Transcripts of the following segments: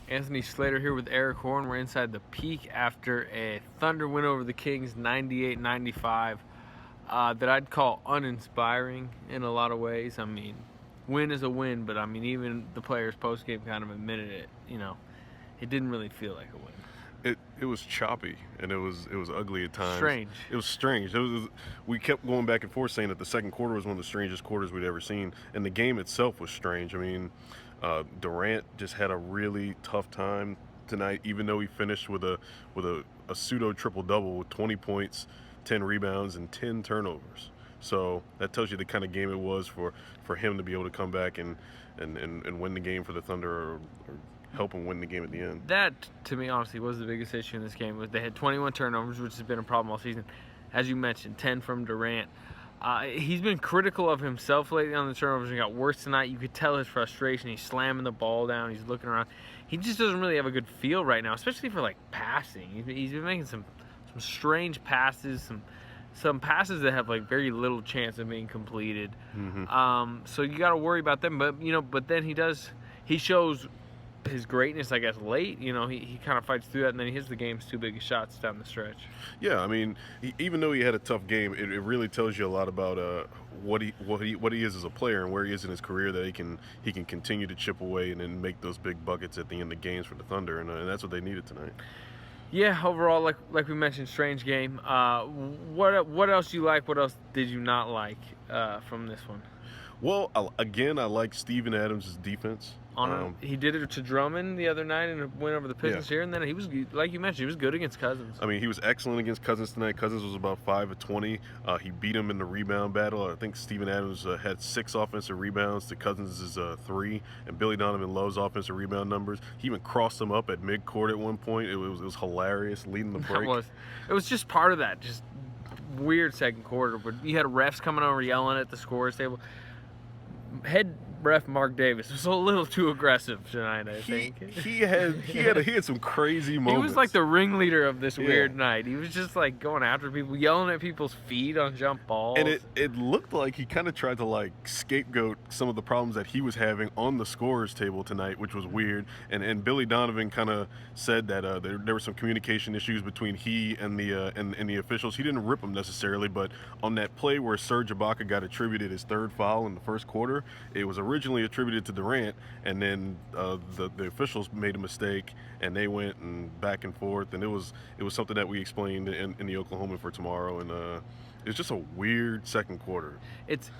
Anthony Slater here with Eric Horn. We're inside the peak after a Thunder win over the Kings 98-95 that I'd call uninspiring in a lot of ways. I mean, win is a win, but I mean, even the players post-game kind of admitted it. You know, it didn't really feel like a win. It was choppy and it was ugly at times. Strange. It was strange. We kept going back and forth saying that the second quarter was one of the strangest quarters we'd ever seen, and the game itself was strange. I mean, Durant just had a really tough time tonight, even though he finished with a pseudo triple double with 20 points, 10 rebounds, and 10 turnovers. So that tells you the kind of game it was for him to be able to come back and win the game for the Thunder, or help him win the game at the end. That, to me, honestly, was the biggest issue in this game. Was they had 21 turnovers, which has been a problem all season. As you mentioned, 10 from Durant. He's been critical of himself lately on the turnovers. He got worse tonight. You could tell his frustration. He's slamming the ball down. He's looking around. He just doesn't really have a good feel right now, especially for like passing. He's been making some strange passes, some passes that have like very little chance of being completed. Mm-hmm. So you got to worry about them. But then he shows his greatness, I guess, late. He kind of fights through that, and then he hits the game's two biggest shots down the stretch. Yeah, I mean, even though he had a tough game, it really tells you a lot about what he is as a player and where he is in his career, that he can continue to chip away and then make those big buckets at the end of games for the Thunder, and that's what they needed tonight. Yeah, overall, like we mentioned, strange game. What else you like? What else did you not like from this one? Well, I like Steven Adams' defense. He did it to Drummond the other night in a win over the Pistons here, and then he was, like you mentioned, he was good against Cousins. I mean, he was excellent against Cousins tonight. Cousins was about 5 of 20. He beat him in the rebound battle. I think Steven Adams had 6 offensive rebounds to Cousins' 3, and Billy Donovan loves offensive rebound numbers. He even crossed him up at midcourt at one point. It was hilarious, leading the break. It was just part of that, just weird second quarter. But you had refs coming over yelling at the scorers table. Head ref Mark Davis was a little too aggressive tonight, I think. He had some crazy moments. He was like the ringleader of this weird night. He was just like going after people, yelling at people's feet on jump balls. And it looked like he kind of tried to like scapegoat some of the problems that he was having on the scorers table tonight, which was weird. And Billy Donovan kind of said that there were some communication issues between he and the officials. He didn't rip them necessarily, but on that play where Serge Ibaka got attributed his third foul in the first quarter, it was originally attributed to Durant, and then the officials made a mistake, and they went and back and forth, and it was something that we explained in the Oklahoma for tomorrow, and it's just a weird second quarter. It's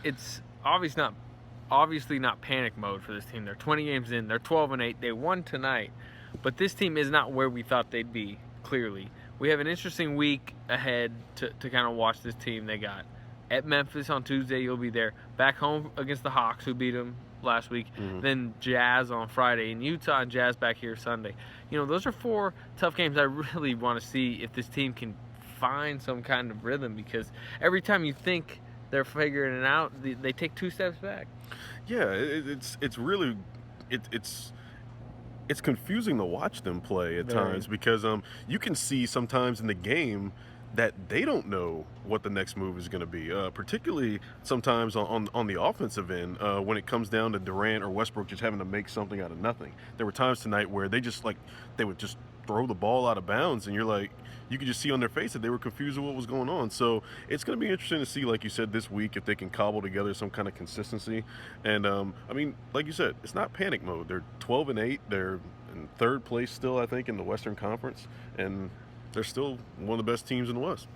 obviously not panic mode for this team. They're 20 games in. They're 12-8. They won tonight, but this team is not where we thought they'd be. Clearly, we have an interesting week ahead to kind of watch this team. They got at Memphis on Tuesday. You'll be there. Back home against the Hawks, who beat them last week. Mm-hmm. Then Jazz on Friday, and Utah and Jazz back here Sunday. Those are 4 tough games. I really want to see if this team can find some kind of rhythm, because every time you think they're figuring it out, they take 2 steps back. Yeah, it's really it's confusing to watch them play at times, because you can see sometimes in the game that they don't know what the next move is going to be, particularly sometimes on the offensive end, when it comes down to Durant or Westbrook just having to make something out of nothing. There were times tonight where they would just throw the ball out of bounds, and you could just see on their face that they were confused with what was going on. So it's going to be interesting to see, like you said, this week, if they can cobble together some kind of consistency. And I mean, like you said, it's not panic mode. They're 12-8. They're in 3rd place still, I think, in the Western Conference, and they're still one of the best teams in the West.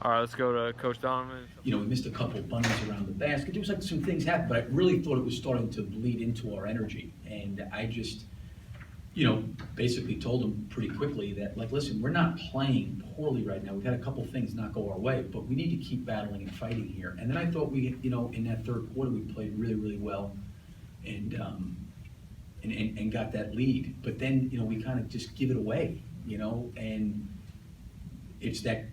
All right, let's go to Coach Donovan. We missed a couple of bunnies around the basket. There was like some things happened, but I really thought it was starting to bleed into our energy. And I just, basically told them pretty quickly that, like, listen, we're not playing poorly right now. We've had a couple of things not go our way, but we need to keep battling and fighting here. And then I thought we, in that third quarter, we played really, really well and got that lead. But then, we kind of just give it away, and it's that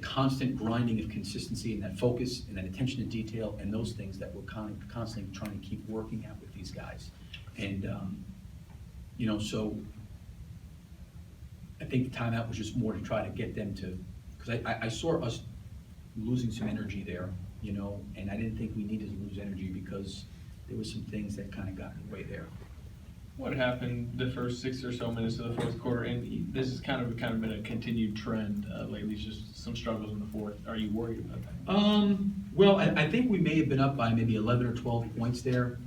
constant grinding of consistency and that focus and that attention to detail and those things that we're constantly trying to keep working at with these guys. And, so I think the timeout was just more to try to get them to, because I saw us losing some energy there, and I didn't think we needed to lose energy because there were some things that kind of got in the way there. What happened the first 6 or so minutes of the fourth quarter, and this has kind of been a continued trend lately, just some struggles in the fourth. Are you worried about that? Well, I think we may have been up by maybe 11 or 12 points there.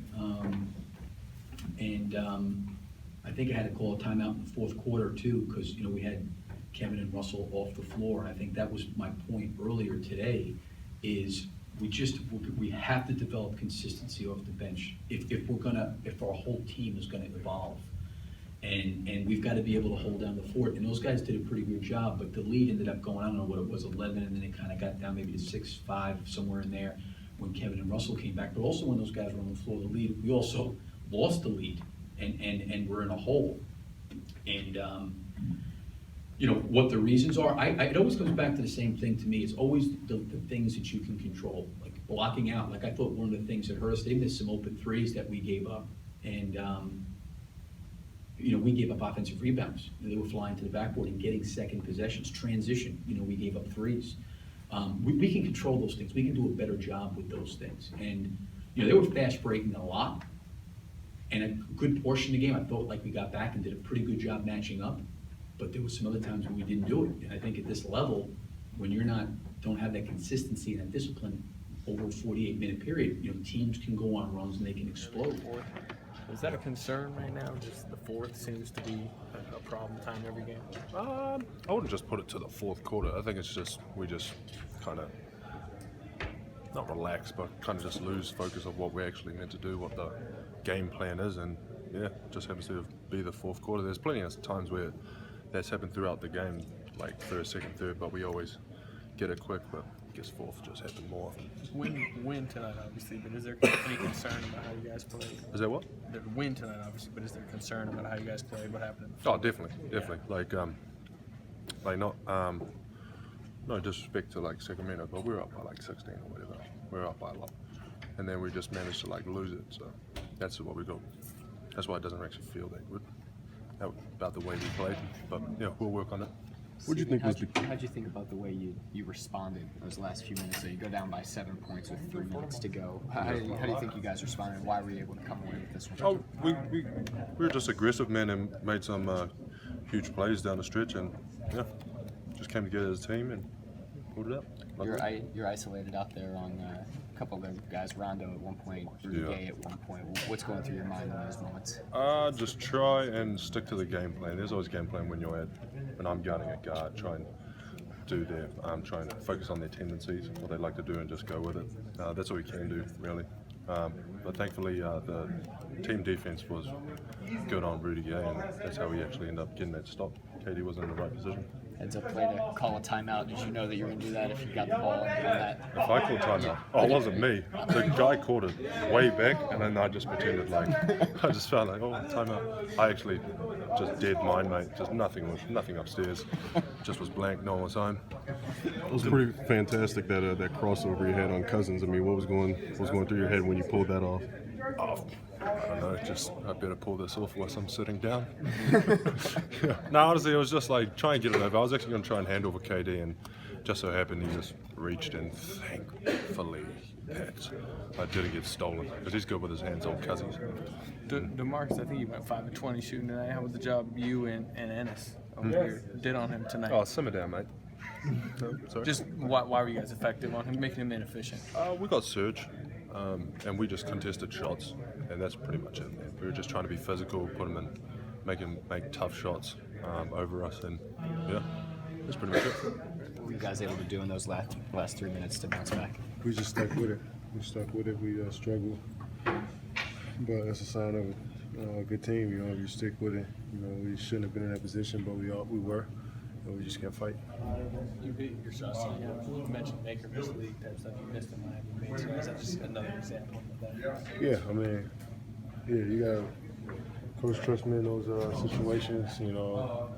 I think I had to call a timeout in the fourth quarter too, because, you know, we had Kevin and Russell off the floor. I think that was my point earlier today, is we have to develop consistency off the bench if our whole team is gonna evolve. And we've got to be able to hold down the fort. And those guys did a pretty good job, but the lead ended up going, I don't know what it was, 11, and then it kind of got down maybe to 6-5, somewhere in there, when Kevin and Russell came back. But also when those guys were on the floor, the lead, we also lost the lead, and we're in a hole. And you know, what the reasons are, it always comes back to the same thing to me. It's always the things that you can control, like blocking out. Like I thought one of the things that hurt us, they missed some open threes that we gave up. And you know, we gave up offensive rebounds. They were flying to the backboard and getting second possessions. Transition, you know, we gave up threes. We can control those things. We can do a better job with those things. And, you know, they were fast breaking a lot. And a good portion of the game, I felt like we got back and did a pretty good job matching up. But there were some other times when we didn't do it. And I think at this level, when don't have that consistency and that discipline over a 48-minute period, you know, teams can go on runs and they can explode. Is that a concern right now? Just the fourth seems to be a problem time every game. I wouldn't just put it to the fourth quarter. I think it's just we just kind of not relax, but kind of just lose focus of what we're actually meant to do, what the game plan is, and yeah, just happens to be the fourth quarter. There's plenty of times where that's happened throughout the game, like first, second, third, but we always get it quick. But I guess fourth just happened more often. Win tonight, obviously, but is there any concern about how you guys played? Is that what? The win tonight, obviously, but is there concern about how you guys played? What happened? Oh, definitely. Like not no disrespect to like Sacramento, but we were up by like 16 or whatever. We were up by a lot, and then we just managed to like lose it. So that's what we got. That's why it doesn't actually feel that good about the way we played. But yeah, we'll work on it. What do you think how'd you think about the way you responded those last few minutes? So you go down by 7 points with 3 minutes to go. How do you think you guys responded, and why were you able to come away with this one? Oh, we were just aggressive, man, and made some huge plays down the stretch, and yeah, just came together as a team and pulled it up. You're isolated out there on a couple of the guys, Rondo at one point, Rudy Gay at one point. What's going through your mind in those moments? Just try and stick to the game plan. There's always game plan when I'm guarding a guard. Try and do trying to focus on their tendencies, what they like to do, and just go with it. That's all we can do, really. But thankfully, the team defense was good on Rudy Gay, and that's how we actually ended up getting that stop. KD was in the right position. Heads up play to call a timeout. Did you know that you were going to do that if you got the ball on that? If I called timeout, it wasn't me. The guy called it way back, and then I just pretended like I just felt like, oh, timeout. I actually just dead mind, mate. Just nothing upstairs. Just was blank. No one was home. It was pretty fantastic that crossover you had on Cousins. I mean, what was going through your head when you pulled that off? Oh, I don't know. Just I better pull this off whilst I'm sitting down. Yeah. No, honestly, it was just like try and get it over. I was actually going to try and hand over KD, and just so happened he just reached, and thankfully that I didn't get stolen because he's good with his hands on Cousins. DeMarcus, I think you went 5 of 20 shooting tonight. How was the job you and Ennis over here did on him tonight? Oh, simmer down, mate. Sorry? Just why were you guys effective on him, making him inefficient? We got surge, and we just contested shots, and that's pretty much it, man. We were just trying to be physical, put him in, make tough shots over us, and yeah, that's pretty much it. What were you guys able to do in those last 3 minutes to bounce back? We just stuck with it. We struggled, but that's a sign of a good team. You know, you stick with it. You know, we shouldn't have been in that position, but we were. And we just can't fight. You beat your shots. You mentioned Baker missed the league type stuff. You missed in Miami. So is that just another example of that? Yeah, I mean, you got coach trust me in those situations. You know,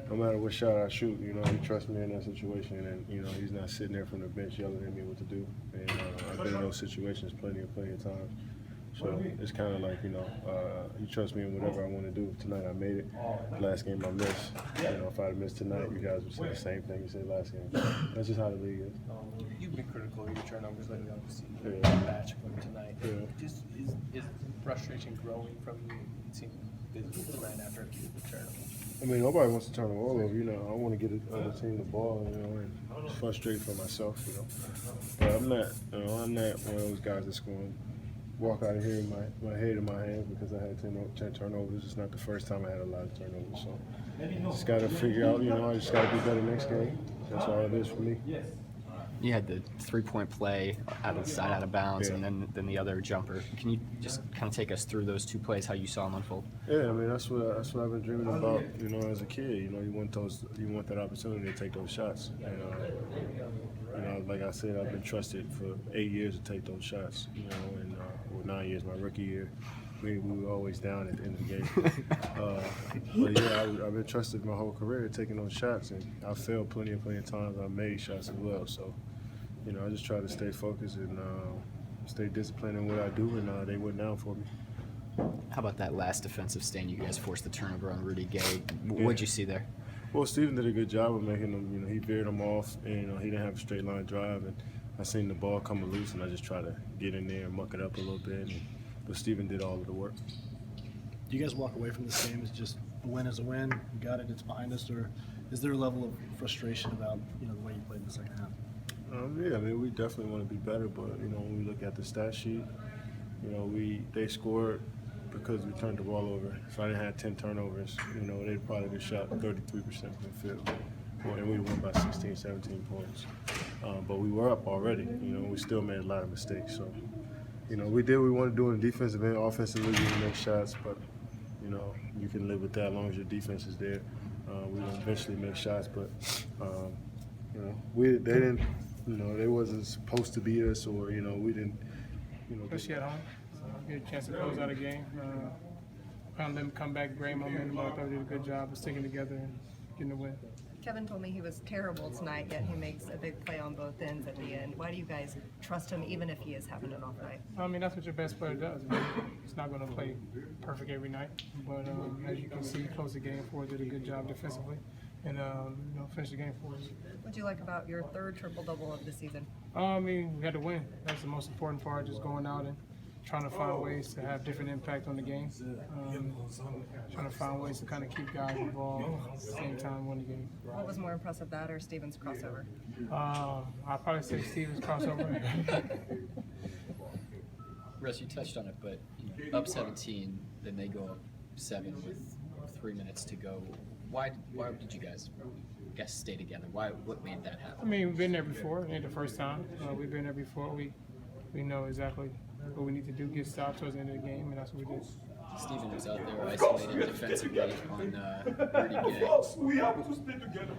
no matter what shot I shoot, you know, he trusts me in that situation, and you know, he's not sitting there from the bench yelling at me what to do. And I've been in those situations plenty of times. So it's kind of like, you trust me in whatever I want to do. Tonight I made it. Last game I missed. If I had missed tonight, you guys would say the same thing you said last game. That's just how the league is. You've been critical of your turnovers lately, obviously. Yeah. Batch of them tonight. Yeah. Just is frustration growing from you? It seemed visible right after a few turnovers. I mean, nobody wants to turn the ball over. I want to get the other team the ball, and it's frustrating for myself, But I'm not one of those guys that's going to walk out of here with my head in my hands because I had 10 turnovers. It's not the first time I had a lot of turnovers. So I just got to figure out, I just got to be better next game. That's all it is for me. You had the 3-point play out of the side, out of bounds, Yeah. and then the other jumper. Can you just kind of take us through those 2 plays, how you saw them unfold? Yeah, I mean that's what I've been dreaming about. As a kid, you want that opportunity to take those shots. And like I said, I've been trusted for 8 years to take those shots. And 9 years, my rookie year, we were always down at the end of the game. But yeah, I've been trusted my whole career taking those shots, and I failed plenty of times. I made shots as well. So, I just try to stay focused and stay disciplined in what I do, and they went down for me. How about that last defensive stand? You guys forced the turnover on Rudy Gay. What'd you see there? Well, Steven did a good job of making them. He veered them off, and he didn't have a straight line drive, and I seen the ball come loose, and I just tried to get in there and muck it up a little bit. But Steven did all of the work. Do you guys walk away from this game as just a win is a win? We got it, it's behind us, or is there a level of frustration about the way you played in the second half? Yeah, I mean, we definitely want to be better, but when we look at the stat sheet, they scored because we turned the ball over. If I didn't have 10 turnovers, they'd probably have shot 33% from the field, and we won by 16, 17 points. But we were up already. We still made a lot of mistakes. So, we did what we wanted to do in the defensive end. Offensively, we make shots, but you can live with that as long as your defense is there. We will eventually make shots, but they didn't. They wasn't supposed to beat us, or we didn't. Especially at home, get a chance to close out a game. Found them come back, great momentum. I thought they did a good job of sticking together and getting the win. Kevin told me he was terrible tonight, yet he makes a big play on both ends at the end. Why do you guys trust him, even if he is having an off night? I mean, that's what your best player does. He's not going to play perfect every night, but as you can see, he closed the game for us, did a good job defensively, and finished the game for us. What do you like about your third triple-double of the season? I mean, we had to win. That's the most important part, just going out and trying to find ways to have different impact on the game. Trying to find ways to kind of keep guys involved at the same time win the game. What was more impressive, that or Steven's crossover? I'd probably say Steven's crossover. Russ, you touched on it, but up 17, then they go up 7 with 3 minutes to go. Why did you guys stay together? What made that happen? I mean, we've been there before. It ain't the first time. We've been there before. We know exactly what we need to do, get stopped towards the end of the game, and that's what we did. Steven was out there isolated defensively on Rudy Gay. We have to stay together.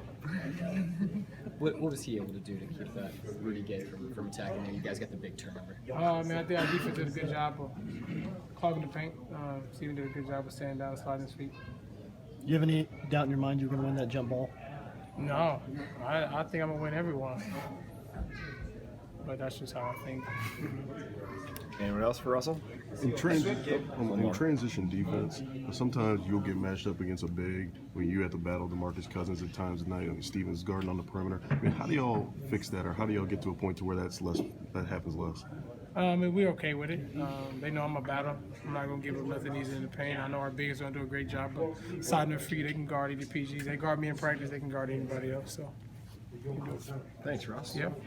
What was he able to do to keep that Rudy Gay from attacking there? You guys got the big turnover. I mean, I think our defense did a good job of clogging the paint. Steven did a good job of standing down and sliding his feet. Do you have any doubt in your mind you're going to win that jump ball? No, I think I'm going to win every one. But that's just how I think. Anyone else for Russell? In transition defense, sometimes you'll get matched up against a big when you have to battle DeMarcus Cousins at times at night and Steven's guarding on the perimeter. I mean, how do y'all fix that, or how do y'all get to a point to where that happens less? I mean, we're okay with it. They know I'm a battle. I'm not going to give them nothing easy in the paint. I know our bigs are going to do a great job, but side their feet, they can guard any PGs. They guard me in practice, they can guard anybody else. So. Thanks, Russ. Yep.